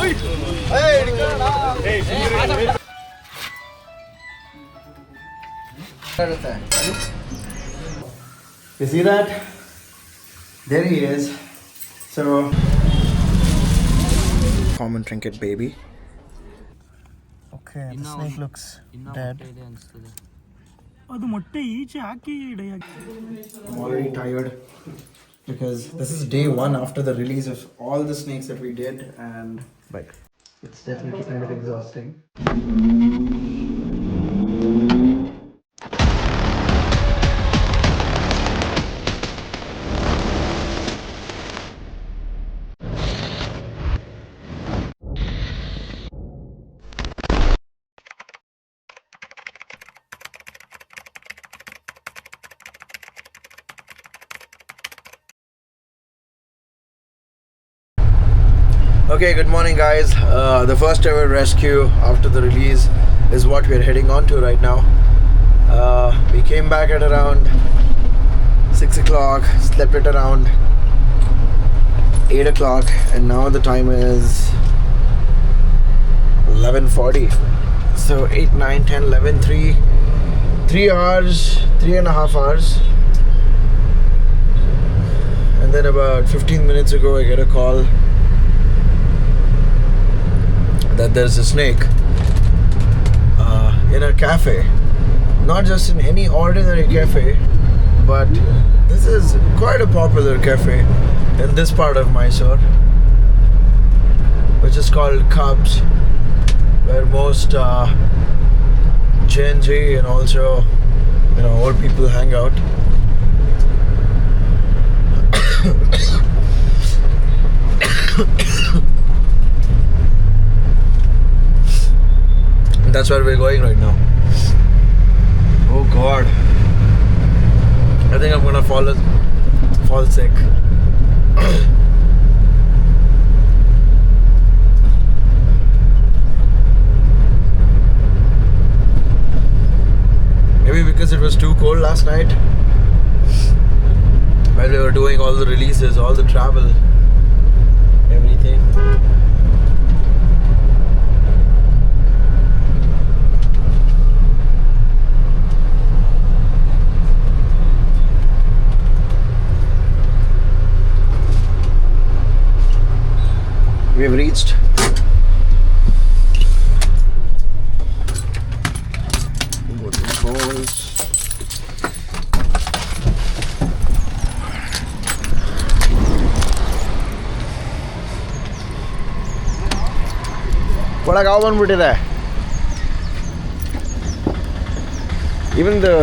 You see that? There he is. So, common trinket baby. Okay, the snake looks dead. I'm already tired because this is day 1 after the release of all the snakes that we did, and like it's definitely kind of exhausting. Okay, good morning guys. The first ever rescue after the release is what we are heading on to right now. We came back at around 6 o'clock, slept at around 8 o'clock, and now the time is 11:40. So 8, 9, 10, 11, 3 hours, 3.5 hours. And then about 15 minutes ago I get a call that there's a snake in a cafe. Not just in any ordinary cafe, but this is quite a popular cafe in this part of Mysore, which is called Cubs, where most Gen Z and also old people hang out. That's where we're going right now. Oh God, I think I'm gonna fall sick. Maybe because it was too cold last night while we were doing all the releases, all the travel, everything. We've reached falls. बड़ा गाँव बनबिಟ್ಟಿದೆ. Even the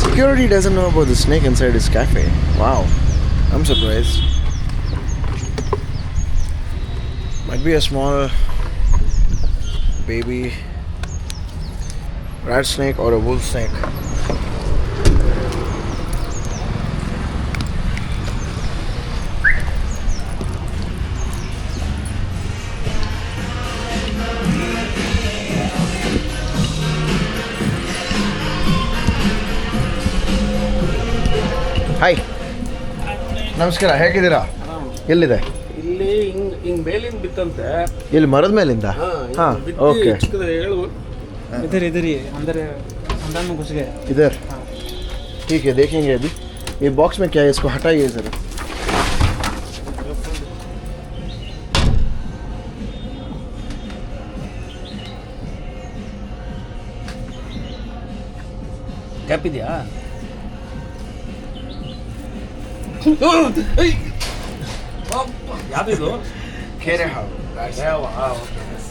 security doesn't know about the snake inside his cafe. Wow, I'm surprised. Might be a small baby rat snake or a wolf snake. Hi. ನಮಸ್ಕಾರ, ಹೇಗಿದ್ದೀರಾ? ಎಲ್ಲಿದೆ? ಇಲ್ಲಿ ಹಿಂಗ್ ಮೇಲಿಂದ ಬಿತ್ತಂತೆ. ಇಲ್ಲಿ ಮರದ ಮೇಲಿಂದ? हाँ ओके. इधर इधर ही अंदर अंदर में घुस गए. इधर? ठीक है, देखेंगे अभी. ये बॉक्स में क्या है, इसको हटाइए ज़रा. क्या पी दिया? ಯಾವ್ದು ಕೆರೆ ಹಾವು.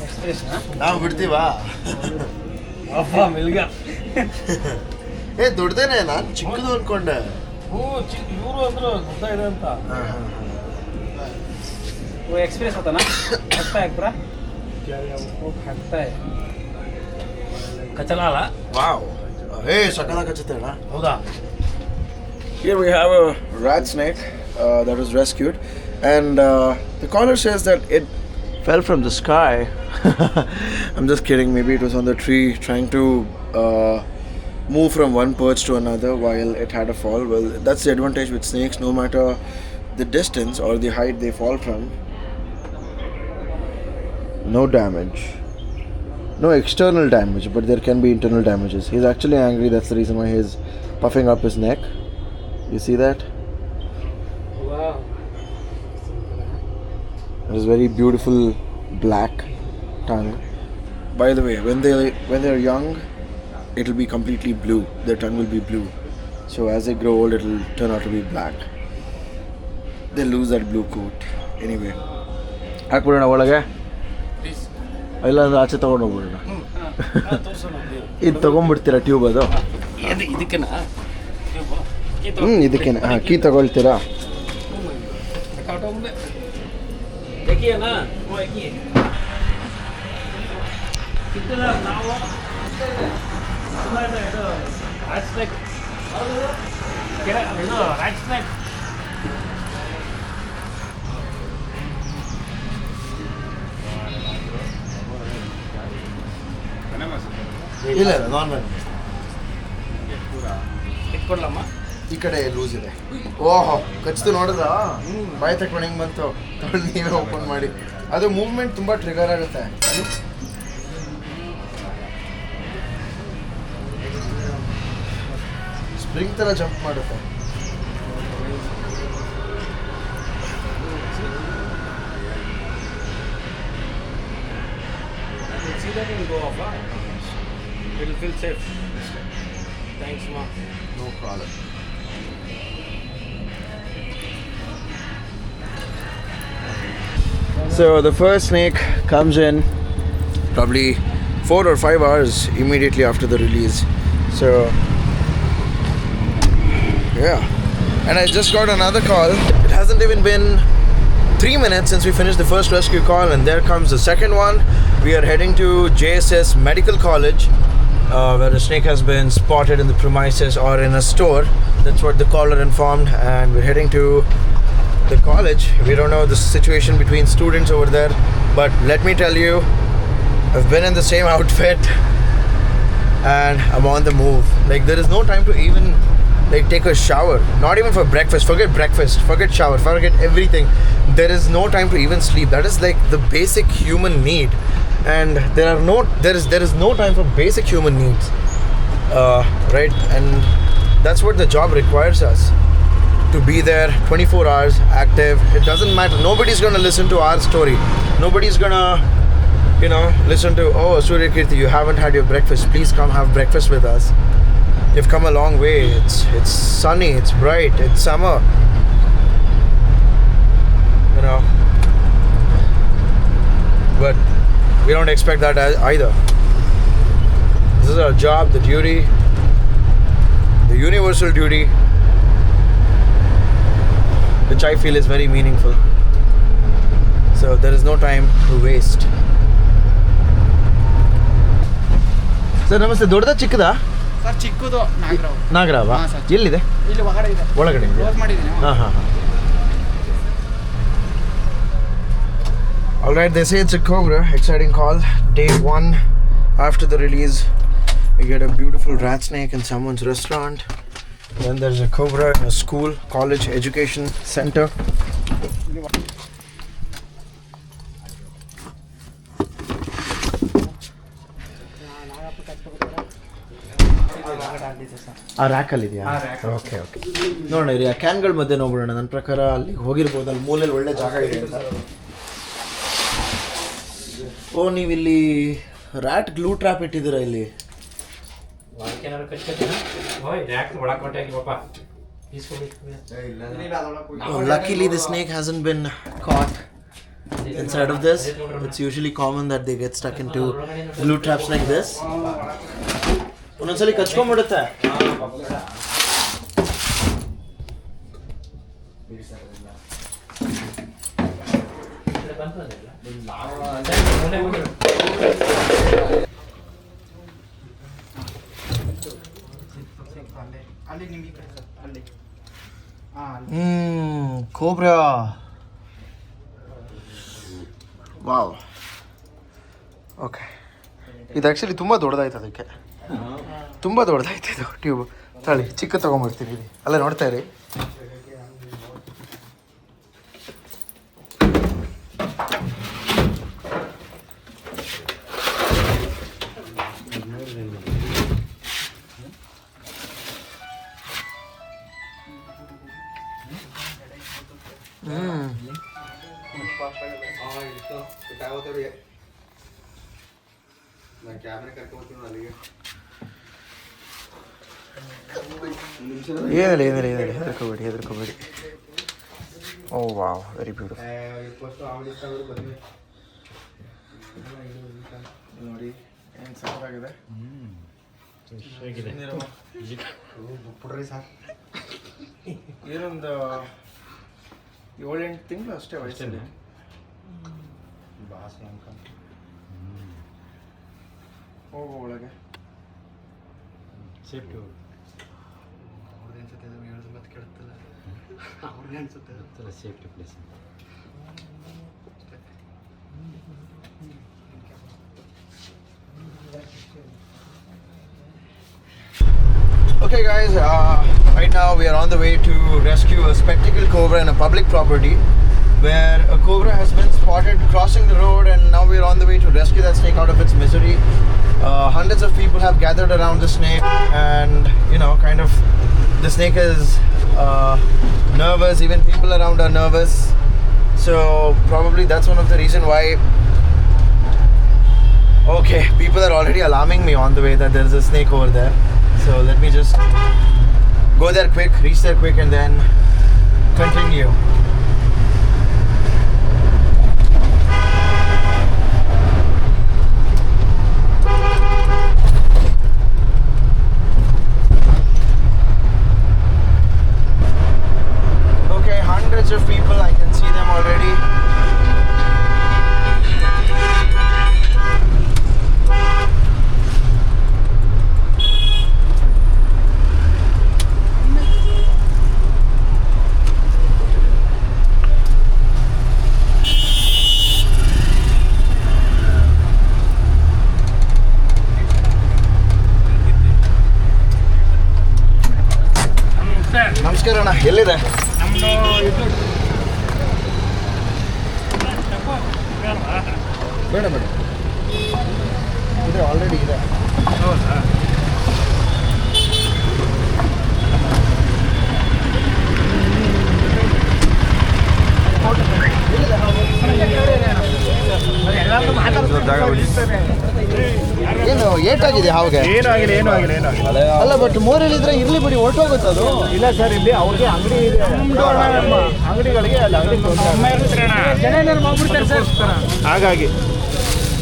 ಎಕ್ಸ್ಪ್ರೆಸ್ ನಾವು ಬಿಡ್ತೀವಾ? ಅಪ್ಪ ಮಿಲ್ಗ ಏ ದೊಡ್ಡದೇನೆ, ನಾನು ಚಿಕ್ಕದು ಅನ್ಕೊಂಡೆ. ಇವರು ಅಂದ್ರು ದೊಡ್ಡ ಇದೆ ಅಂತ. वो एक्सप्रेस होता ना, लगता है पूरा वो खाता है कचला ला. वाओ, ए सकला कचते ना. ಹೌದಾ? Here we have a rat snake that was rescued, and the caller says that it fell from the sky. I'm just kidding. Maybe it was on the tree trying to move from one perch to another while it had a fall. Well, that's the advantage with snakes. No matter the distance or the height they fall from, no damage. No external damage, but there can be internal damages. He's actually angry, that's the reason why he's puffing up his neck. You see that? Wow. It is very beautiful black tongue. By the way, when they're young, it'll be completely blue. Their tongue will be blue. So as they grow old, it'll turn out to be black. They lose that blue coat. Anyway, ಹಾಕ್ಬಿಡೋಣ ಒಳಗೆ, ಇಲ್ಲ ಅಂದ್ರೆ ಆಚೆ ತೊಗೊಂಡು ಹೋಗ್ಬಿಡೋಣ. ಇದು ತೊಗೊಂಡ್ಬಿಡ್ತೀರಾ tube? ಅದು ಇದಕ್ಕೆನಾ? ಇದಕ್ಕೇನೆ. ಹಾಂ, key ತಗೊಳ್ತೀರಾ? ಇಲ್ಲ ನಾರ್ಮಲ್. ಇಟ್ಕೊಡ್ಲಮ್ಮ? ಈ ಕಡೆ ಲೂಸ್ ಇದೆ. ಓಹೋ, ಕಚ್ತು ನೋಡಿದ್ರಾ? ಬಾಯಿ ತಕೊಂಡು ಹೆಂಗೆ ಬಂತು? ತೊಗೊಂಡು ನೀವೇ ಓಪನ್ ಮಾಡಿ. ಅದು ಮೂವ್ಮೆಂಟ್ ತುಂಬ ಟ್ರಿಗರ್ ಆಗುತ್ತೆ. ಸ್ಪ್ರಿಂಗ್ ಥರ ಜಂಪ್ ಮಾಡುತ್ತೆ. See that and go off. It will feel safe. Thanks, ma. No problem. So the first snake comes in probably 4 or 5 hours immediately after the release. So yeah, and I just got another call. It hasn't even been 3 minutes since we finished the first rescue call, and there comes the second one. We are heading to JSS Medical College, where a snake has been spotted in the premises or in a store. That's what the caller informed, and we're heading to the college. We don't know the situation between students over there, but let me tell you, I've been in the same outfit and I'm on the move. Like, there is no time to even like take a shower, not even for breakfast. Forget breakfast, forget shower, forget everything. There is no time to even sleep. That is like the basic human need, and there is no time for basic human needs, right? And that's what the job requires us, to be there 24 hours active. It doesn't matter. Nobody's gonna listen to our story. Nobody's gonna, listen to, oh, Surya Kirti, you haven't had your breakfast, please come have breakfast with us. You've come a long way. It's sunny, it's bright, it's summer, but we don't expect that either. This is our job, the duty, the universal duty, which I feel is very meaningful. So there is no time to waste. Sir, namaste. ದೊಡ್ಡದ ಚಿಕ್ಕದಾ? Sir ಚಿಕ್ಕದು ನಾಗರಾವ. ಎಲ್ಲಿದೆ? ಇಲ್ಲಿ ಒಳಗಡೆ ಇದೆ. ಒಳಗಡೆ close ಮಾಡಿದ್ದೀನಿ. ಹಾಂ. Alright, they say it's a cobra. Exciting call. Day 1 after the release. We get a beautiful rat snake in someone's restaurant. Then there's a cobra in a school, college, education center. ಆ ರ್ಯಾಕಲ್ಲಿ ಇದೆಯಾ? Okay. ನೋಡೋಣ ಇರಿ, ಆ ಕ್ಯಾನ್ಗಳ ಮಧ್ಯೆ ನೋಡ್ಬಿಡೋಣ. ನನ್ನ ಪ್ರಕಾರ ಅಲ್ಲಿ ಹೋಗಿರ್ಬೋದು, ಅಲ್ಲಿ ಮೂಲೆಯಲ್ಲಿ ಒಳ್ಳೆ ಜಾಗ ಇದೆ ಅಂತ. ಓ, ನೀವಿಲ್ಲಿ ರ್ಯಾಟ್ ಗ್ಲೂ ಟ್ರ್ಯಾಪ್ ಇಟ್ಟಿದ್ದೀರಾ ಇಲ್ಲಿ? Luckily the snake hasn't been caught inside of this. It's usually common that they get stuck into glue traps like this. ಒಂದೊಂದ್ಸಲಿ ಕಚ್ಕೊಂಡ್ಬಿಡುತ್ತೆ. Cobra. Wow. Okay, ಇದು ಆ್ಯಕ್ಚುಲಿ ತುಂಬ ದೊಡ್ಡದಾಯ್ತು. ಅದಕ್ಕೆ ತುಂಬ ದೊಡ್ಡದಾಯ್ತು ಇದು ಟ್ಯೂಬ್. ತಳಿ ಚಿಕ್ಕ ತೊಗೊಂಬರ್ತೀನಿ ಇಲ್ಲಿ, ಅಲ್ಲ ನೋಡ್ತಾ ಇರಿ. ಏನಿಲ್ಲ ಹೆದರ್ಕೋಬೇಡಿ. ಓ ವಾವ್, ವೆರಿ ಬ್ಯೂಟಿಫುಲ್. ನೋಡಿ ಏನು ಸಾಕಾಗಿದೆ. ಏನೊಂದು 7-8 ತಿಂಗಳು ಅಷ್ಟೇ ವಯಸ್ಸಲ್ಲಿ. ಹೋಗೋ ಒಳಗೆ ಸೇಫ್ಟಿ ಅನ್ಸುತ್ತೆ safety place. Okay guys, right now we are on the way to rescue a spectacled cobra in a public property where a cobra has been spotted crossing the road, and now we are on the way to rescue that snake out of its misery. Hundreds of people have gathered around the snake, and kind of the snake is nervous. Even people around are nervous, so probably that's one of the reason why. Okay, people are already alarming me on the way that there is a snake over there. So let me just go there quick, reach there quick, and then continue. Okay, hundreds of people, I can see them already. ನಮಸ್ಕಾರ ಅಣ್ಣ, ಎಲ್ಲಿದೆ? ನಮ್ಮದು ಇದು ಬೇಡ ಇದೆ, already ಇದೆ. ಹೌದಾ? ಏನು ಏಟಾಗಿದೆ ಹಾವಿಗೆ? ಏನೂ ಆಗಿಲ್ಲ. ಅಲ್ಲ, ಬಟ್ ಮೋರಲ್ಲಿದ್ರೆ ಇರ್ಲಿ ಬಿಡಿ, ಹೊರಟೋಗುತ್ತೆ ಅದು. ಇಲ್ಲ ಸರ್, ಇಲ್ಲಿ ಅವ್ರಿಗೆ ಅಂಗಡಿ ಇದೆ, ಅಂಗಡಿಗಳಿಗೆ ಅಲ್ಲಿ ಅಂಗಡಿ ಹಾಗಾಗಿ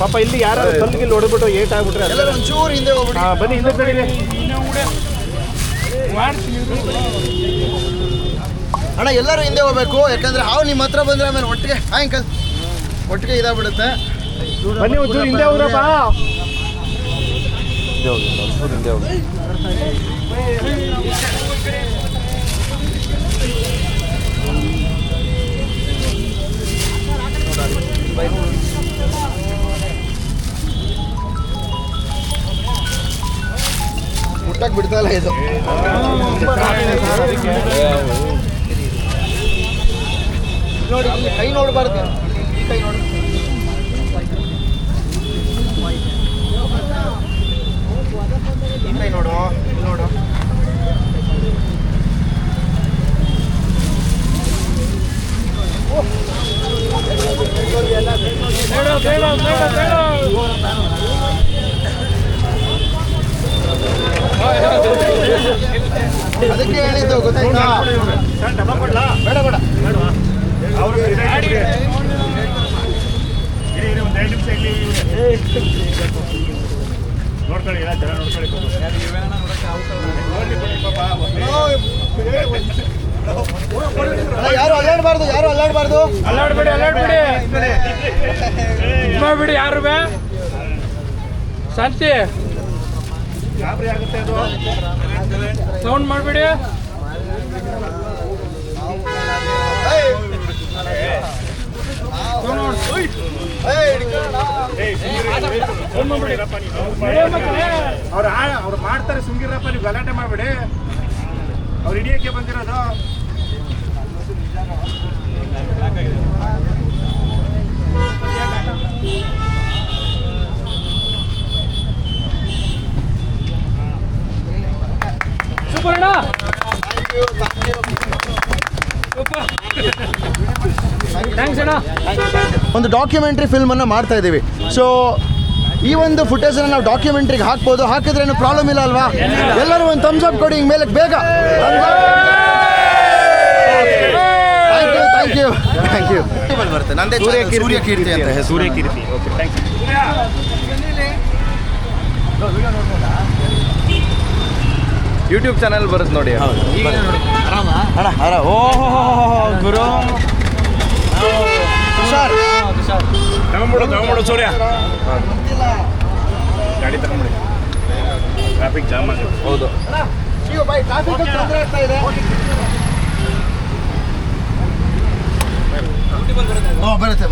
ಪಾಪ ಇಲ್ಲಿ ಯಾರು ಕಲ್ಲಿಗೆ ಹೊಡೆದ್ಬಿಟ್ಟು ಏಟ್ ಆಗ್ಬಿಟ್ರೆ ಎಲ್ಲರೂ ಒಂಚೂರು ಹಿಂದೆ ಹೋಗ್ಬಿಡಿ. ಬನ್ನಿ ಹಿಂದೆ ತಡೀರಿ. ಅಣ್ಣ ಎಲ್ಲರೂ ಹಿಂದೆ ಹೋಗ್ಬೇಕು, ಯಾಕಂದ್ರೆ ಹಾವು ನಿಮ್ಮ ಹತ್ರ ಬಂದ್ರೆ ಆಮೇಲೆ ಒಟ್ಟಿಗೆ ಇದಾಗ್ಬಿಡುತ್ತೆ. ಬನ್ನಿ ಒಂಚೂರು ಹಿಂದೆ ಹೋಗ್ರಪ್ಪ. ಹಿಂದೆ ಹೋಗಿ ಮುಟ್ಟಕ್ಕೆ ಬಿಡ್ತಾ ಇಲ್ಲ ಇದು. ನೋಡಿ, ಕೈ ನೋಡಬಾರ್ದು, ಈ ಕೈ ನೋಡು. ಈ ಕೈ ನೋಡು, ನೋಡು. ಅದಕ್ಕೆ ಹೇಳಿದ್ದು ಗೊತ್ತಾಯ್ತಾ? ಬೇಡ ಬೇಡ ನೋಡ್ಕೊಳ್ಳಿ, ಜನ ನೋಡ್ಕೊಳ್ಳಿ. ಯಾರು ಅಲ್ಲಾಡಬಾರ್ದು, ಮಾಡ್ಬಿಡಿ ಯಾರು ಶಾಂತಿ. ಗಾಬರಿ ಆಗುತ್ತೆ ಅದು, ಸೌಂಡ್ ಮಾಡಬೇಡಿ. ಅವ್ರು ಮಾಡ್ತಾರೆ, ಸುಮ್ಗಿರಪ್ಪ, ನೀವು ಗಲಾಟೆ ಮಾಡಬೇಡಿ. ಅವ್ರು ಹಿಡಿಯಕ್ಕೆ ಬಂದಿರೋದು. ಸೂಪರ್ ಅಣ್ಣ, ಸೂಪರ್, ಥ್ಯಾಂಕ್ಸ್ ಅಣ್ಣ. ಒಂದು ಡಾಕ್ಯುಮೆಂಟ್ರಿ ಫಿಲ್ಮನ್ನು ಮಾಡ್ತಾ ಇದ್ದೀವಿ. ಸೊ ಈ ಒಂದು ಫುಟೇಜನ್ನು ನಾವು ಡಾಕ್ಯುಮೆಂಟ್ರಿಗೆ ಹಾಕ್ಬೋದು, ಹಾಕಿದ್ರೆ ಏನು ಪ್ರಾಬ್ಲಮ್ ಇಲ್ಲ ಅಲ್ವಾ? ಎಲ್ಲರೂ ಒಂದು ಥಮ್ಸ್ ಅಪ್ ಕೊಡಿ ಹಿಂಗೆ ಮೇಲೆ ಬೇಗ. Thank you thank you. ಬರುತ್ತೆ ನಂದೇ ಸೂರ್ಯಕೀರ್ತಿ ಅಂತ ಹೆಸರು. Suryakirti. Okay, thank you. YouTube channel ಬರುತ್ತೆ ನೋಡಿ. ಅಣ್ಣ ಅರ ಓಹೋ ಗುರು ತುಷಾರ್ ತಗೊಂಬಿಡು ಸೂರ್ಯ. ಗಾಡಿ ತಗೊಂಬಿಡಿ, ಟ್ರಾಫಿಕ್ ಜಾಮ್ ಆಗುತ್ತೆ. ಹೌದು, ಟ್ರಾಫಿಕ್ ತೊಂದರೆ ಆಗ್ತಾ ಇದೆ.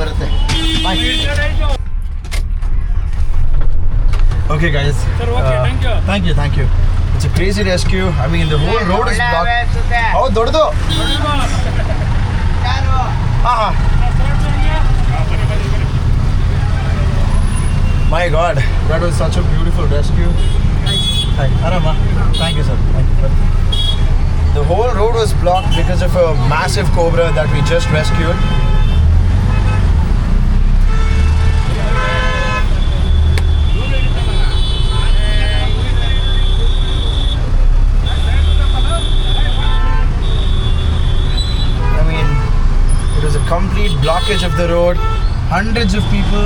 ಬರುತ್ತೆ. Okay guys, thank you. It's a crazy rescue. I mean the whole road is blocked. Oh, ದೊಡ್ಡದು. My God, that was such a beautiful rescue. Hi, Arama. Thank you, sir. Thank you. The whole road was blocked because of a massive cobra that we just rescued. Complete blockage of the road, hundreds of people.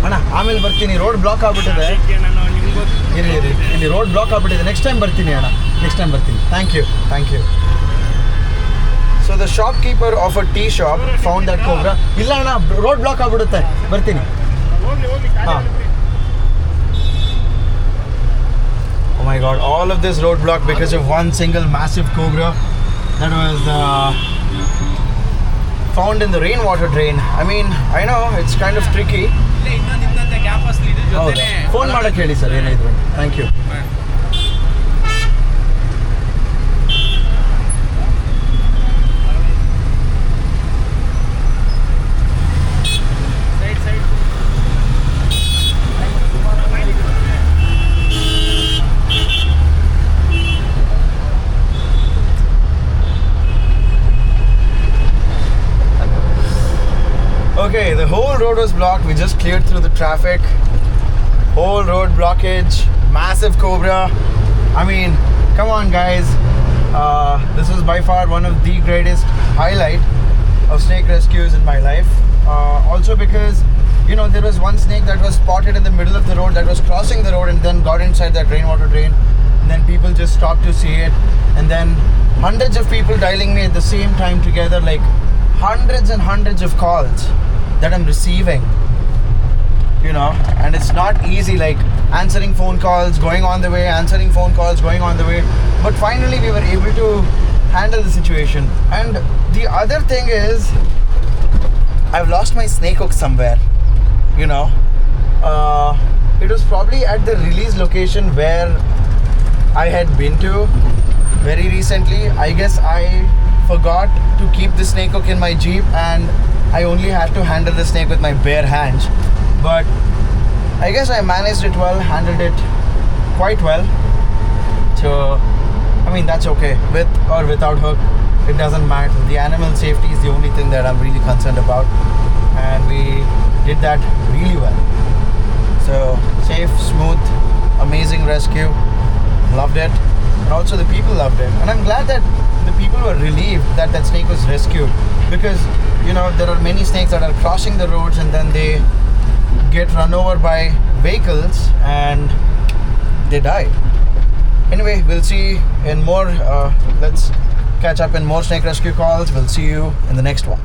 ಅಣ್ಣ ಆಮೇಲೆ ಬರ್ತೀನಿ, road block ಆಗ್ಬಿಟ್ಟಿದೆ. ಇರಿ ಇಲ್ಲಿ road block ಆಗ್ಬಿಟ್ಟಿದೆ. Next time ಬರ್ತೀನಿ ಅಣ್ಣ, next time ಬರ್ತೀನಿ. Thank you. So the shopkeeper of a tea shop found that cobra. ಇಲ್ಲ ಅಣ್ಣ, ರೋಡ್ ಬ್ಲಾಕ್ ಆಗ್ಬಿಡುತ್ತೆ, ಬರ್ತೀನಿ. ಹಾಂ. Oh my God, all of this roadblock because of one single massive cobra that was found in the rainwater drain. I mean, I know it's kind of tricky. Phone ಮಾಡಕ್ಕೆ ಹೇಳಿ sir ಏನಾದ್ರು. Thank you. Okay, the whole road was blocked. We just cleared through the traffic. Whole road blockage, massive cobra. I mean, come on guys. This was by far one of the greatest highlight of snake rescues in my life. Also because, you know, there was one snake that was spotted in the middle of the road that was crossing the road and then got inside that rainwater drain. And then people just stopped to see it. And then hundreds of people dialing me at the same time together, like hundreds and hundreds of calls that I'm receiving, you know, and it's not easy, like answering phone calls, going on the way, answering phone calls, going on the way, but finally we were able to handle the situation. And the other thing is, I've lost my snake hook somewhere, you know. It was probably at the release location where I had been to very recently. I guess I forgot to keep the snake hook in my Jeep and I only had to handle the snake with my bare hands. But I guess I managed it well, handled it quite well. So, I mean, that's okay. With or without hook, it doesn't matter. The animal safety is the only thing that I'm really concerned about. And we did that really well. So, safe, smooth, amazing rescue. Loved it. And also the people loved it. And I'm glad that the people were relieved that that snake was rescued. Because, you know, there are many snakes that are crossing the roads and then they get run over by vehicles and they die. Anyway, we'll see in more, let's catch up in more snake rescue calls. We'll see you in the next one.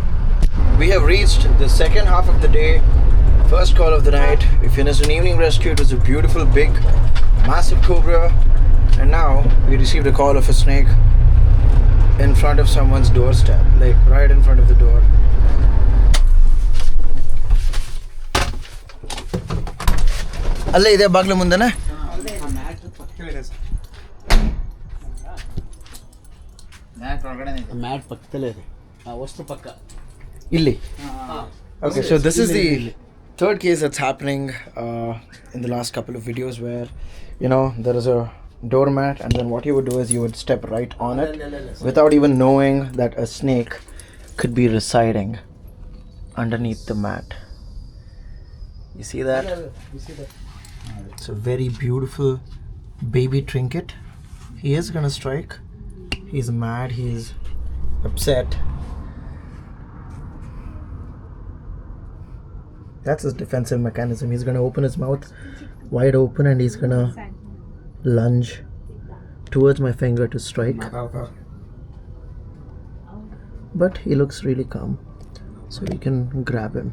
We have reached the second half of the day, first call of the night. We finished an evening rescue. It was a beautiful, big, massive cobra. And now we received a call of a snake in front of someone's doorstep, like right in front of the door. ಅಲ್ಲೇ ಇದೆ ಬಾಗ್ಲು ಮುಂದೆನೆ. Mat ಪಕ್ಕದಲ್ಲೇ ಇದೆ, ವಸ್ತು ಪಕ್ಕ ಇಲ್ಲಿ. Okay, so this is the third case that's happening in the last couple of videos where, you know, there is a doormat, and then what you would do is you would step right on it without even knowing that a snake could be residing underneath the mat. You see that? It's a very beautiful baby trinket. He is gonna strike. He's mad, he's upset. That's his defensive mechanism. He's gonna open his mouth wide open and he's gonna lunge towards my finger to strike. But he looks really calm, so we can grab him.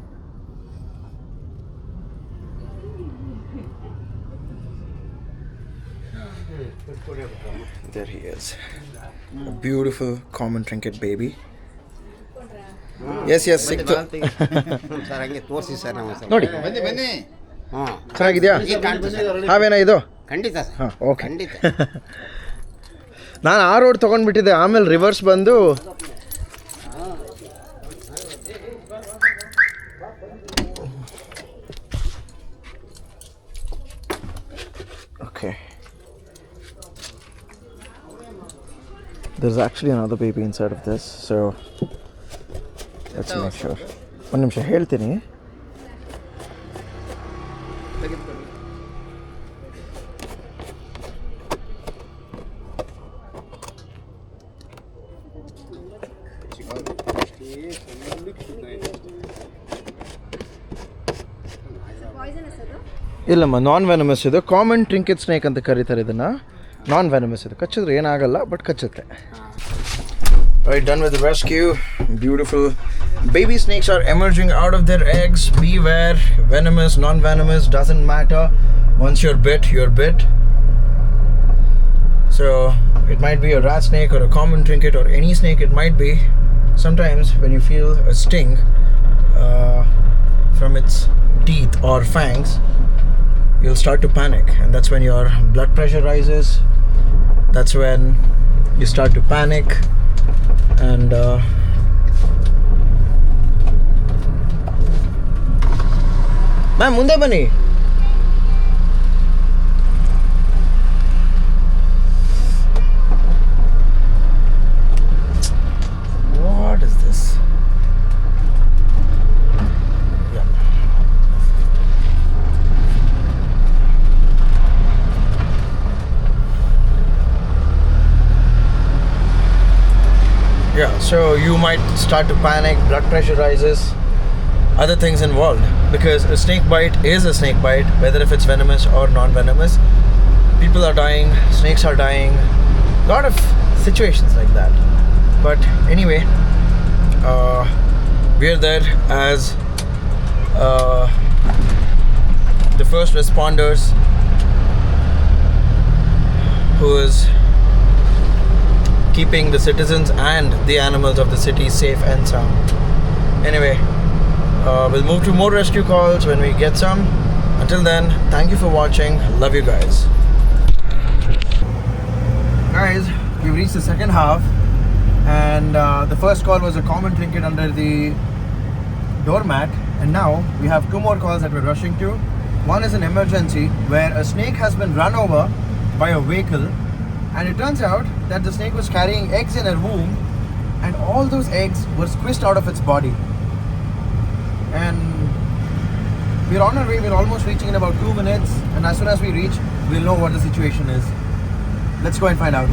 There he is. A beautiful common trinket baby. Yes, ಸಿಕ್ತು ನೋಡಿ ಚೆನ್ನಾಗಿದೆಯಾ ಹಾವೇನಾ ಇದು ಖಂಡಿತ ಹಾಂ okay ನಾನು ಆ road ತೊಗೊಂಡ್ಬಿಟ್ಟಿದ್ದೆ ಆಮೇಲೆ reverse ಬಂದು okay there's actually another baby inside of this, so let's make sure. ಒಂದು ನಿಮಿಷ ಹೇಳ್ತೀನಿ. ಇಲ್ಲಮ್ಮ ನಾನ್ ವೆನಮಸ್ ಇದು ಕಾಮನ್ ಟ್ರಿಂಕೆಟ್ ಸ್ನೇಕ್ ಅಂತ ಕರೀತಾರೆ ಇದನ್ನು. ನಾನ್ ವೆನಮಸ್ ಇದು ಕಚ್ಚಿದ್ರೆ ಏನಾಗಲ್ಲ but ಕಚ್ಚುತ್ತೆ. Right, done with the rescue. Beautiful baby snakes are emerging out of their eggs. Beware, venomous, non-venomous, doesn't matter. Once you're bit. So it might be a rat snake or a common trinket or any snake it might be. Sometimes when you feel a sting from its teeth or fangs, you'll start to panic, and that's when your blood pressure rises. That's when you start to panic, and ma'am munde bani. What is this? Yeah, so you might start to panic, blood pressure rises, other things involved, because a snake bite is a snake bite, whether if it's venomous or non-venomous. People are dying, snakes are dying, a lot of situations like that. But anyway, we're there as the first responders who is keeping the citizens and the animals of the city safe and sound. Anyway, we'll move to more rescue calls when we get some. Until then, thank you for watching. Love you guys. Guys, we've reached the second half, and the first call was a common trinket under the doormat, and now we have two more calls that we're rushing to. One is an emergency where a snake has been run over by a vehicle. And it turns out that the snake was carrying eggs in her womb, and all those eggs were squished out of its body. And we're on our way, we're almost reaching in about 2 minutes, and as soon as we reach, we'll know what the situation is. Let's go and find out.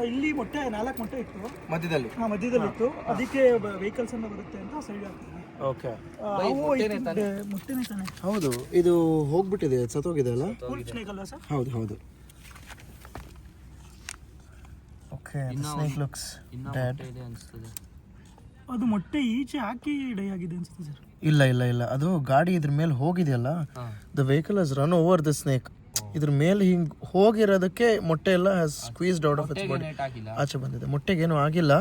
ಇಲ್ಲಿ ಮೊಟ್ಟೆ 4 ಮೊಟ್ಟೆ ಇತ್ತು ಮಧ್ಯದಲ್ಲಿ ಮಧ್ಯದಲ್ಲಿತ್ತು. ಅದಕ್ಕೆ vehicles ಅನ್ನ ಬರುತ್ತೆ ಅಂತ side ಹಾಕ್ತೀನಿ. ಓಕೆ, ಮೊಟ್ಟೆನೇ ತಾನೆ. ಹೌದು, ಇದು ಹೋಗ್ಬಿಟ್ಟಿದೆ, ಸತ್ತೋಗಿದೆ ಅಲ್ಲ. ಸ್ನೇಕ್ ಅಲ್ಲ ಸರ್? ಹೌದು. Okay, the snake looks dead. ಅದು ಮೊಟ್ಟೆ ಈಚೆ ಹಾಕಿ ಡೈ ಆಗಿದೆ ಅನ್ಸುತ್ತೆ ಸರ್. ಇಲ್ಲ, ಅದು ಗಾಡಿ ಇದ್ರ ಮೇಲೆ ಹೋಗಿದೆಯಲ್ಲ, the vehicle has run over the snake. ಇದ್ರ ಮೇಲೆ ಹಿಂಗ್ ಹೋಗಿರೋದಕ್ಕೆ ಮೊಟ್ಟೆ ಎಲ್ಲ has squeezed out of its body, ಆಚೆ ಬಂದಿದೆ. ಮೊಟ್ಟೆಗೇನು ಆಗಿಲ್ಲ,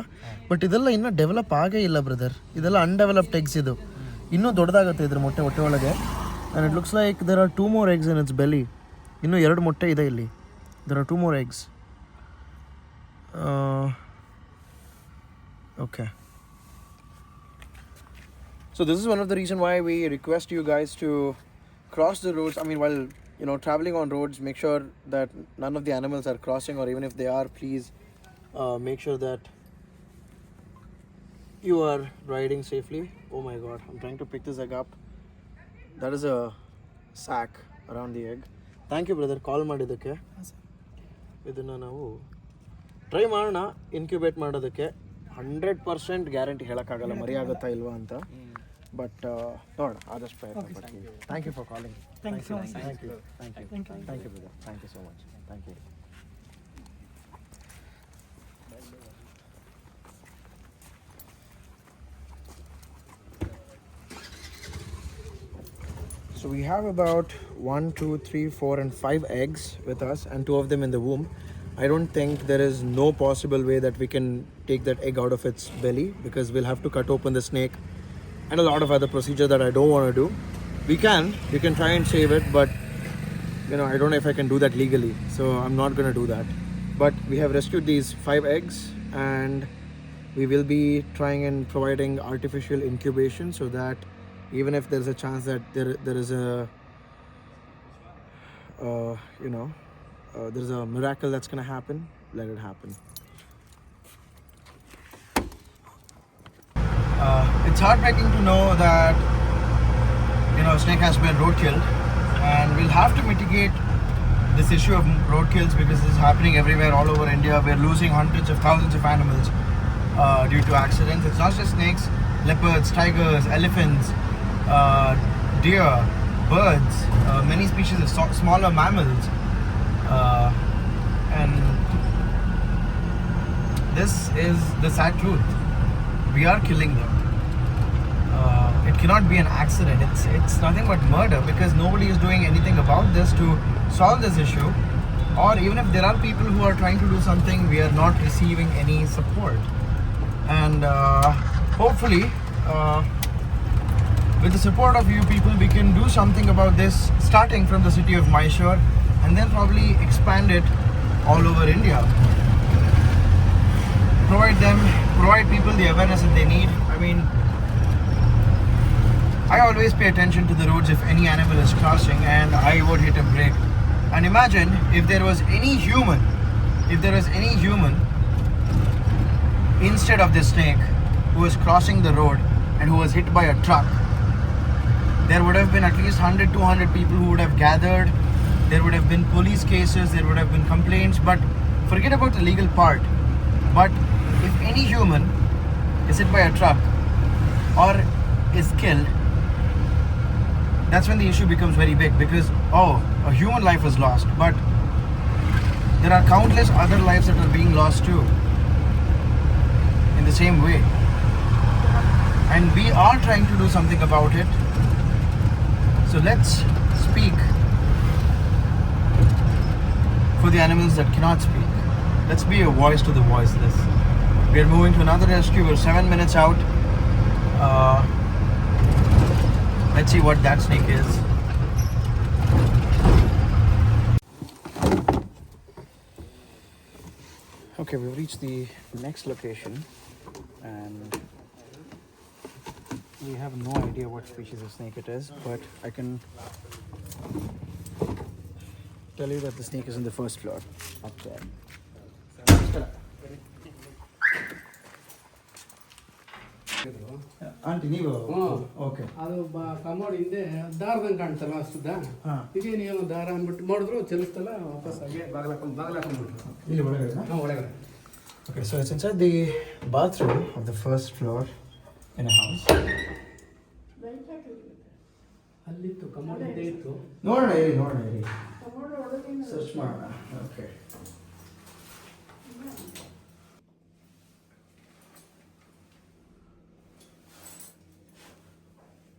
ಬಟ್ ಇದೆಲ್ಲ ಇನ್ನೂ ಡೆವಲಪ್ ಆಗೇ ಇಲ್ಲ ಬ್ರದರ್. ಇದೆಲ್ಲ ಅನ್ಡೆವಲಪ್ಡ್ ಎಗ್ಸ್. ಇದು ಇನ್ನೂ ದೊಡ್ಡದಾಗುತ್ತೆ ಇದ್ರ ಹೊಟ್ಟೆ ಒಳಗೆ. And it looks like there are 2 more eggs in its belly. ಇನ್ನೂ 2 ಮೊಟ್ಟೆ ಇದೆ ಇಲ್ಲಿ. There are 2 more eggs. Okay. So this is one of the reason why we request you guys to cross the roads. I mean, while traveling on roads, make sure that none of the animals are crossing, or even if they are, please make sure that you are riding safely. Oh my god, I'm trying to pick this egg up. That is a sack around the egg. Thank you, brother. Call ಮಾಡಿದ್ದಕ್ಕೆ. ಇದನ್ನು ನಾವು try ಮಾಡೋಣ incubate ಮಾಡೋದಕ್ಕೆ. 100% guarantee ಹೇಳೋಕ್ಕಾಗಲ್ಲ ಮರಿ ಆಗುತ್ತಾ ಇಲ್ವಾ ಅಂತ. ಬಟ್ ನೋಡೋಣ, ಆದಷ್ಟು ಪ್ರಯತ್ನ ಪಡ್ತೀನಿ. Thank you for calling. Thank you so much. Thank you brother. Thank you so much. Thank you. So we have about 1, 2, 3, 4 and 5 eggs with us, and 2 of them in the womb. I don't think there is no possible way that we can take that egg out of its belly, because we'll have to cut open the snake and a lot of other procedure that I don't want to do. We can try and save it, but I don't know if I can do that legally, so I'm not going to do that. But we have rescued these 5 eggs, and we will be trying and providing artificial incubation, so that even if there's a chance that there is a there's a miracle that's going to happen, let it happen. It's heartbreaking to know that snake has been roadkilled, and we'll have to mitigate this issue of roadkills, because this is happening everywhere all over India. We're losing hundreds of thousands of animals due to accidents. It's not just snakes, leopards, tigers, elephants, deer, birds, many species of smaller mammals, and this is the sad truth. We are killing them. It cannot be an accident. It's nothing but murder, because nobody is doing anything about this to solve this issue. Or even if there are people who are trying to do something, we are not receiving any support. And hopefully, with the support of you people, we can do something about this, starting from the city of Mysore, and then probably expand it all over India. Provide people the awareness that they need. I mean, I always pay attention to the roads if any animal is crossing, and I would hit a brake. And imagine if there was any human instead of this snake who was crossing the road and who was hit by a truck. There would have been at least 100, 200 people who would have gathered. There would have been police cases, there would have been complaints, but forget about the legal part. But if any human is hit by a truck or is killed, that's when the issue becomes very big, because a human life was lost, but there are countless other lives that are being lost too, in the same way. And we are trying to do something about it. So let's speak for the animals that cannot speak. Let's be a voice to the voiceless. We are moving to another rescue. We're 7 minutes out. Let's see what that snake is. Okay, we've reached the next location, and we have no idea what species of snake it is, but I can tell you that the snake is in the first floor, up there. Auntie, ನೀವು okay ಅದು commode ಹಿಂದೆ ದಾರದಂಗೆ ಕಾಣ್ತಲ್ಲ ಅಷ್ಟುದ್ದ ಇದೇನೇನು ದಾರ ಅಂದ್ಬಿಟ್ಟು ಮಾಡಿದ್ರು ಚಲಿಸ್ತಲ್ಲ ವಾಪಸ್ ಹಾಗೆ ಬಾಗ್ಲಾಕೊಂಡ್ಬಿಟ್ರು ಇಲ್ಲಿ ಒಳಗಡೆ ಒಳಗಡೆ. Okay, so it's inside the bathroom of the first floor in a house. ಅಲ್ಲಿತ್ತು ಕಮೋಡ್ ಹಿಂದೆ ಇತ್ತು. ನೋಡೋಣ ಇರಿ ಸರ್ಚ್ ಮಾಡೋಣ. Okay,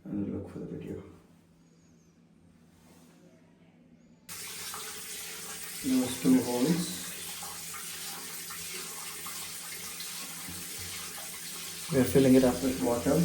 and look for the video. Those 2 holes. We are filling it up with water.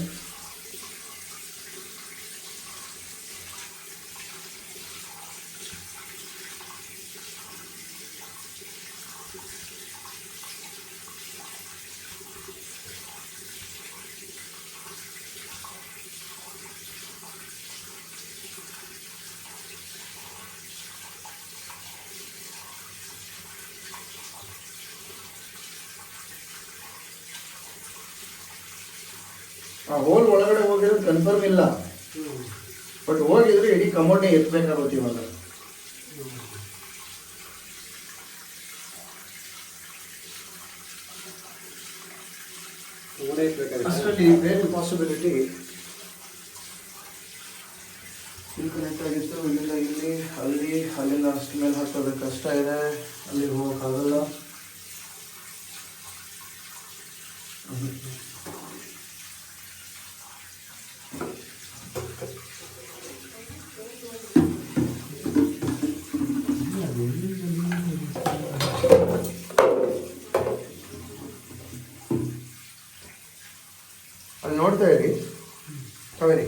ಆ ಹೋಲ್ ಒಳಗಡೆ ಹೋಗಿರೋದು confirm ಇಲ್ಲ, ಬಟ್ ಹೋಗಿದ್ರೆ ಇಡೀ ಕಮೋಡ್ನೇ ಎತ್ತಬೇಕಾಗುತ್ತೆ ಇವಾಗ. ಅಷ್ಟರಲ್ಲಿ ಬೇರೆ ಪಾಸಿಬಿಲಿಟಿ ಇಲ್ಲಿ ಕನೆಕ್ಟ್ ಆಗಿತ್ತು. ಇಲ್ಲಿಂದ ಇಲ್ಲಿ ಅಲ್ಲಿಂದ ಅಷ್ಟು ಮೇಲೆ ಹತ್ತೋದು ಕಷ್ಟ ಇದೆ, ಅಲ್ಲಿಗೆ ಹೋಗೋಕ್ಕಾಗಲ್ಲ. ಅಲ್ಲಿ ನೋಡ್ತಾ ಇರಿ ಕಾವೇರಿ.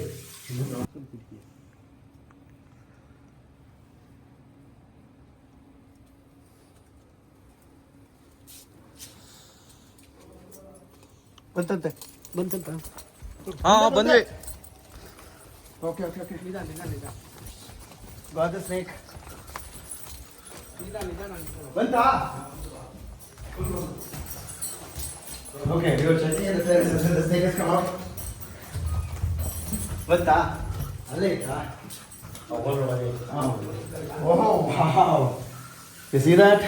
ಬಂತಂತೆ ಬಂದ್ವಿ. Okay okay okay. ನಿಧಾನ ಗಾಟ್ ದ ಸ್ನೇಕ್. ನಿಧಾನ ಬಂತಾ? Okay, we were checking at the terrace and the snake has come out. ಬಂತಾ? ಅಲ್ಲೇ ಇತ್ತಾ? Oh wow! You see that?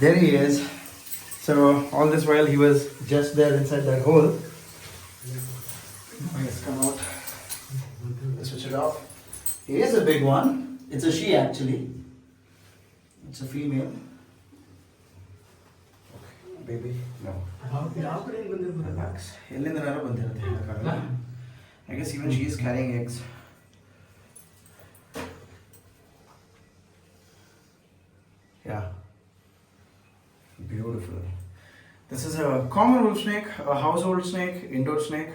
There he is. So all this while he was just there inside that hole. He has come out. Let's switch it off. He is a big one. It's a she actually. It's a female. Baby, no. ಯಾವ ಕಡೆಯಿಂದ ಬಂದಿರ್ಬೋದು? Relax. ಎಲ್ಲಿಂದನಾರು ಬಂದಿರುತ್ತೆ ಹೇಳಕ್ಕಾಗಲ್ಲ. I guess even she is carrying eggs. Yeah. Beautiful. This is a common wolf snake, a household snake, indoor snake.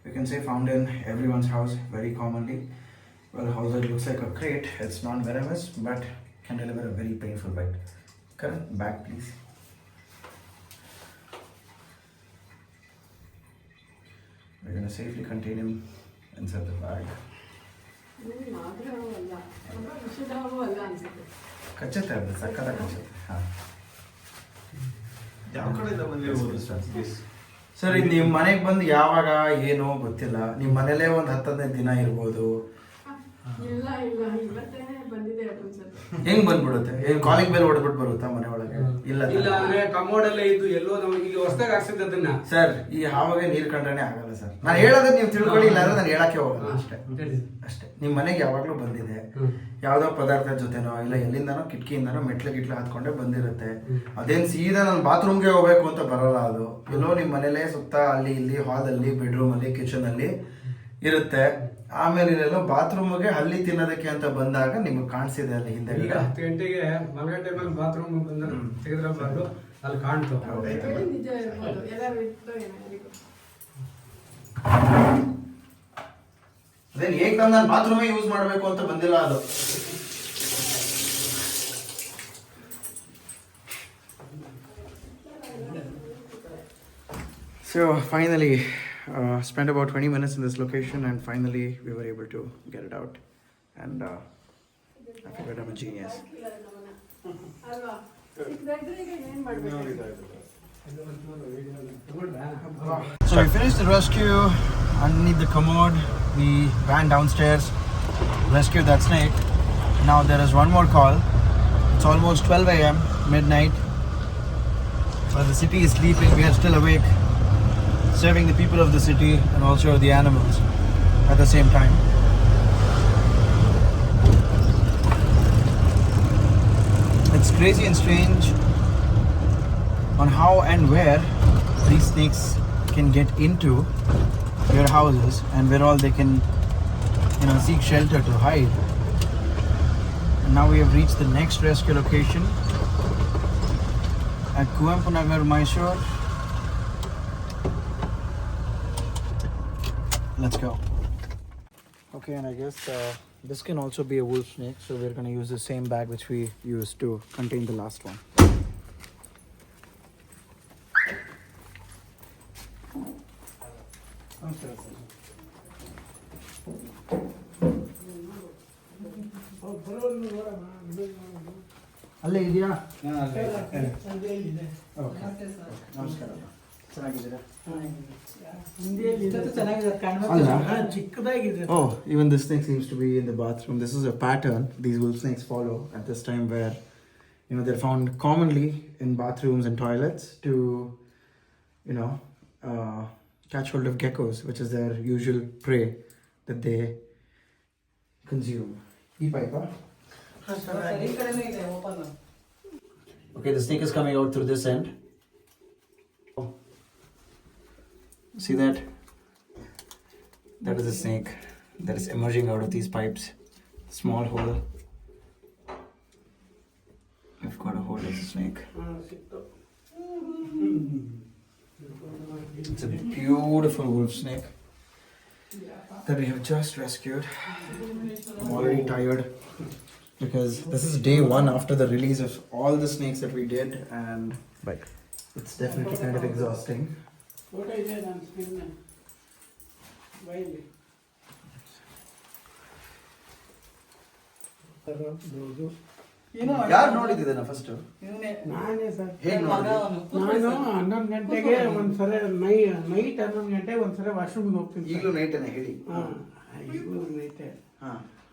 You can say found in everyone's house very commonly. Well, although it looks like a crate, it's non-venomous, but can deliver a very painful bite. Karan, back please. We're going to safely contain him inside the bag. ಕಚ್ಚುತ್ತೆ ಅದು ಸಕ್ಕತ್ತಾಗಿ ಕಚ್ಚುತ್ತೆ. ಹಾಂ ಯಾವ ಕಡೆಯಿಂದ ಬಂದಿರ್ಬೋದು sir, ಇದು ನಿಮ್ಮ ಮನೆಗೆ ಬಂದು ಯಾವಾಗ ಏನೋ ಗೊತ್ತಿಲ್ಲ. ನಿಮ್ಮ ಮನೇಲೇ ಒಂದು 10-15 ದಿನ ಇರ್ಬೋದು. ಇಲ್ಲ ಇವತ್ತೇ ಬಂದಿದೆ ಅನ್ಸುತ್ತೆ. ಹೆಂಗ್ ಬಂದ್ಬಿಡುತ್ತೆ? ಏನು ಕಾಲಿಂಗ್ ಬೆಲ್ ಹೊಡೆದ್ಬಿಟ್ಟು ಬರುತ್ತಾ ಮನೆ ಒಳಗೆ? ಇಲ್ಲ ಅಂದ್ರೆ ಕಮೋಡಲ್ಲೇ ಇದ್ದು ಎಲ್ಲೋ ನಮಗೆ ಈಗ ಹೊಸದಾಗಿ ಹಾಕ್ಸಿದ್ದು ಅದನ್ನ. ಸರ್, ಈ ಹಾವಾಗ ನೀರು ಕಂಡ್ರೆ ಆಗಲ್ಲ ಸರ್. ನಾನು ಹೇಳೋದನ್ನ ನೀವು ತಿಳ್ಕೊಳ್ಳಿ, ಇಲ್ಲ ಅಂದ್ರೆ ನಾನು ಹೇಳಕ್ಕೆ ಹೋಗಲ್ಲ. ಅಷ್ಟೇ. ನಿಮ್ಮ ಮನೆಗೆ ಯಾವಾಗಲೂ ಬಂದಿದೆ, ಯಾವುದೋ ಪದಾರ್ಥದ ಜೊತೆನೋ ಇಲ್ಲ ಎಲ್ಲಿಂದನೋ ಕಿಟಕಿಯಿಂದನೋ ಮೆಟ್ಲು ಹತ್ಕೊಂಡೆ ಬಂದಿರುತ್ತೆ. ಅದೇನು ಸೀದಾ ನಾನು ಬಾತ್ರೂಮ್ಗೆ ಹೋಗ್ಬೇಕು ಅಂತ ಬರಲ್ಲ. ಅದು ಎಲ್ಲೋ ನಿಮ್ಮ ಮನೇಲೇ ಸುತ್ತ ಅಲ್ಲಿ ಇಲ್ಲಿ ಹಾಲಲ್ಲಿ, ಬೆಡ್ರೂಮಲ್ಲಿ, ಕಿಚನಲ್ಲಿ ಇರುತ್ತೆ. ಆಮೇಲೆ ಇಲ್ಲೆಲ್ಲೋ ಬಾತ್ರೂಮ್ಗೆ ಹಲ್ಲಿ ತಿನ್ನೋದಕ್ಕೆ ಅಂತ ಬಂದಾಗ ನಿಮಗೆ ಕಾಣಿಸಿದೆ ಅಲ್ಲಿ ಹಿಂದೆ. ಈಗ 10 ಗಂಟೆಗೆ ಮಲಗೋ ಟೈಮಲ್ಲಿ ಬಾತ್ರೂಮ್ ಬಂದು ತೆಗೆದ್ರೆ ಬಂದು ಅಲ್ಲಿ ಕಾಣ್ತು. ನಿಜ ಇರ್ಬೋದು, ಎಲ್ಲರೂ ಇತ್ತು ಏನಾರಿಗೂ. ಅದೇನು ಹೇಗೆ ನಾನು ಬಾತ್ರೂಮೇ ಯೂಸ್ ಮಾಡಬೇಕು ಅಂತ ಬಂದಿಲ್ಲ ಅದು. So finally, spent about 20 minutes in this location, and finally we were able to get it out. And I figured I'm a genius. ಅಲ್ವಾ? ಸಿಕ್ಕಿದ್ರೆ ಈಗ ಏನ್ ಮಾಡ್ಬೇಕು? So we finished the rescue underneath the commode. We ran downstairs, rescued that snake. Now there is one more call. It's almost 12 a.m., midnight. But the city is sleeping. We are still awake, serving the people of the city and also the animals at the same time. It's crazy and strange on how and where these snakes can get into your houses and where all they can, seek shelter to hide. And now we have reached the next rescue location at Kuempu Nagar, Mysore. Let's go. Okay, and I guess this can also be a wolf snake, so we're going to use the same bag which we used to contain the last one. ಅಲ್ಲೇ ಇದೆಯಾ? ನಮಸ್ಕಾರ. ಚಿಕ್ಕದಾಗಿದೆ. Oh, even this snake seems to be in the bathroom. This is a pattern these wolf snakes follow at this time, where they're found commonly in bathrooms and toilets to catch hold of geckos, which is their usual prey that they consume. E pipe, huh? Okay, the snake is coming out through this end. Oh. See that? That is a snake that is emerging out of these pipes. Small hole. We've got a hold of the snake. It's a beautiful wolf snake that we have just rescued. I'm already tired because this is day 1 after the release of all the snakes that we did, and it's definitely kind of exhausting. Photo ಇದೆ ನಾನು screen ಬೈಲಿ ಯಾರು ನೋಡಿದ್ದೀನ first? ನಾನೇ sir. ಹೇಗೆ ನಾನು 11 ಗಂಟೆಗೆ ಒಂದ್ಸರಿ night 11 ಗಂಟೆಗೆ ಒಂದ್ಸರಿ ವಾಶ್ರೂಮ್ಗೆ ಹೋಗ್ತೀನಿ. ಈಗಲೂ ನೈಟೇನೆ ಹೇಳಿ. ಈಗಲೂ ನೈಟೇ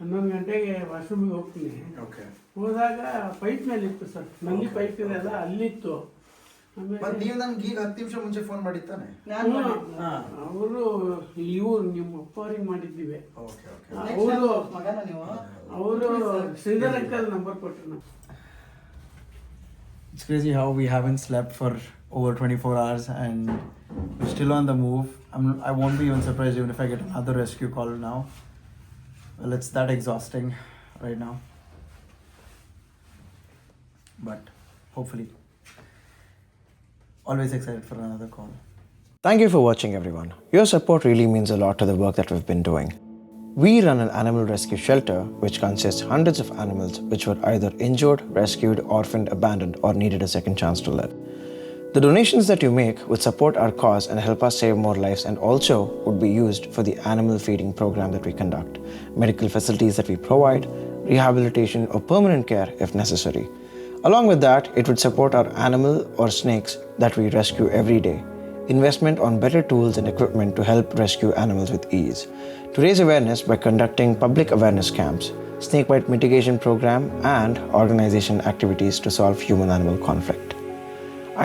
11 ಗಂಟೆಗೆ ವಾಶ್ರೂಮ್ಗೆ ಹೋಗ್ತೀನಿ. ಓಕೆ. ಹೋದಾಗ ಪೈಪ್ ಮೇಲೆ ಇತ್ತು ಸರ್, ನಲ್ಲಿ ಪೈಪ್ ಇದೆಯಲ್ಲ ಅಲ್ಲಿತ್ತು. ಮತ್ತೆ ನೀವು ನನ್ಗೆ ಈಗ 10 ನಿಮಿಷ ಮುಂಚೆ ಫೋನ್ ಮಾಡಿತ್ತಾನೆ? ಅವರು ಇವ್ರು ನಿಮ್ಮ ಅಪ್ಪ ಅವ್ರಿಗೆ ಮಾಡಿದ್ದೀವಿ. ಅವರು ಶ್ರೀಧರ್ ಅಂಕಲ್ ನಂಬರ್ ಕೊಟ್ಟರು. It's crazy how we haven't slept for over 24 hours and we're still on the move. I won't be even surprised even if I get another rescue call now. Well, it's that exhausting right now. But hopefully, always excited for another call. Thank you for watching, everyone. Your support really means a lot to the work that we've been doing. We run an animal rescue shelter which consists hundreds of animals which were either injured, rescued, orphaned, abandoned, or needed a second chance to live. The donations that you make would support our cause and help us save more lives, and also would be used for the animal feeding program that we conduct, medical facilities that we provide, rehabilitation or permanent care if necessary. Along with that, it would support our animal or snakes that we rescue every day, investment on better tools and equipment to help rescue animals with ease, to raise awareness by conducting public awareness camps, snakebite mitigation program, and organization activities to solve human-animal conflict.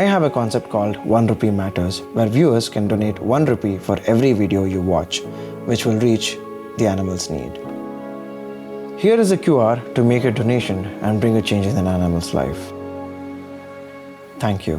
I have a concept called 1 rupee matters, where viewers can donate 1 rupee for every video you watch, which will reach the animal's need. Here is a QR to make a donation and bring a change in an animal's life. Thank you.